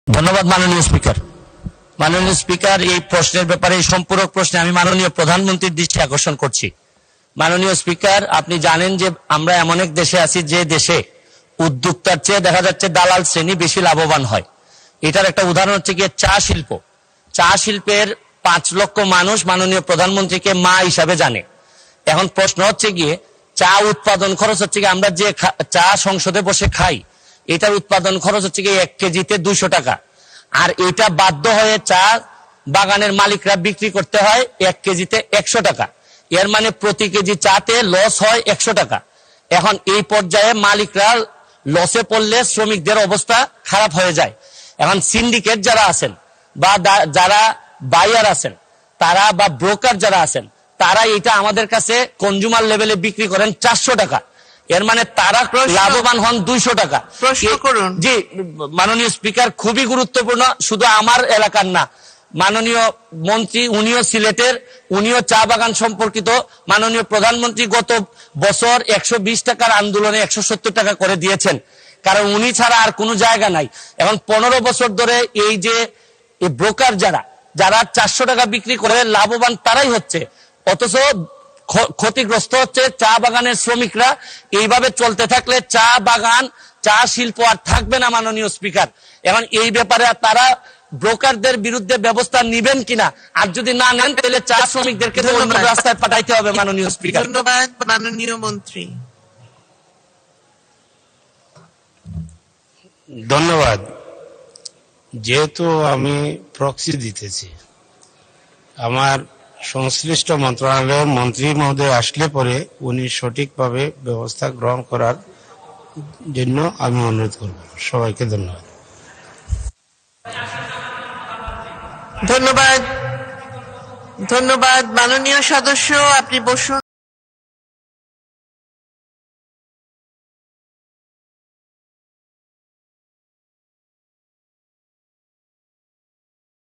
ধন্যবাদ মাননীয় স্পিকার। মাননীয় স্পিকার, এই প্রশ্নের ব্যাপারে এই সম্পূরক প্রশ্নে আমি মাননীয় প্রধানমন্ত্রীর দৃষ্টি আকর্ষণ করছি। মাননীয় স্পিকার, আপনি জানেন যে আমরা এমন এক দেশে আছি যে দেশে উদ্যোক্তার চেয়ে দেখা যাচ্ছে দালাল শ্রেণী বেশি লাভবান হয়। এটার একটা উদাহরণ হচ্ছে গিয়ে চা শিল্প। চা শিল্পের 5 লক্ষ মানুষ মাননীয় প্রধানমন্ত্রীকে মা হিসাবে জানে। এখন প্রশ্ন হচ্ছে গিয়ে চা উৎপাদন খরচ হচ্ছে গিয়ে আমরা যে চা সংসদে বসে খাই, এটার উৎপাদন খরচ হচ্ছে গিয়ে 1 কেজিতে 200 টাকা। আর এটা বাধ্য হয়ে চা বাগানের মালিকরা বিক্রি করতে হয় 1 কেজিতে 100 টাকা। এর মানে প্রতি কেজি চাতে লস হয় 100 টাকা। এখন এই পর্যায়ে মালিকরা লসে পড়লে শ্রমিকদের অবস্থা খারাপ হয়ে যায়। এখন সিন্ডিকেট যারা আছেন বা যারা বায়ার আছেন তারা বা ব্রোকার যারা আছেন তারা এটা আমাদের কাছে কনজিউমার লেভেলে বিক্রি করেন 400 টাকা। এর মানে তারা লাভবান হন 200 টাকা। জি মাননীয় স্পিকার, খুবই গুরুত্বপূর্ণ, শুধু আমার এলাকার না, মাননীয় মন্ত্রী উনিও সিলেটের, উনিও চা বাগান সম্পর্কিত। মাননীয় প্রধানমন্ত্রী গত বছর 120 টাকার আন্দোলনে 170 টাকা করে দিয়েছেন, কারণ উনি ছাড়া আর কোনো জায়গা নাই। এখন 15 বছর ধরে এই যে ব্রোকার যারা 400 টাকা বিক্রি করে লাভবান তারাই হচ্ছে, অথচ ক্ষতিগ্রস্ত হচ্ছে চা বাগানের শ্রমিকরা। এইভাবে চলতে থাকলে চা বাগান, চা শিল্প আর থাকবে না মাননীয় স্পিকার। এখন এই ব্যাপারে তারা ব্রোকারদের বিরুদ্ধে ব্যবস্থা নিবেন কিনা, আর যদি না নেন তাহলে চা শ্রমিকদেরকে অন্য রাস্তায় পাঠাইতে হবে মাননীয় স্পিকার। ধন্যবাদ মাননীয় মন্ত্রী। ধন্যবাদ। যেহেতু আমি প্রক্সি দিতেছি, আমার সংশ্লিষ্ট মন্ত্রণালয়ের মন্ত্রী মহোদয় আসলে পরে উনি সঠিকভাবে ব্যবস্থা গ্রহণ করার জন্য আমি অনুরোধ করব। সবাইকে ধন্যবাদ। ধন্যবাদ। ধন্যবাদ মাননীয় সদস্য, আপনি বসুন।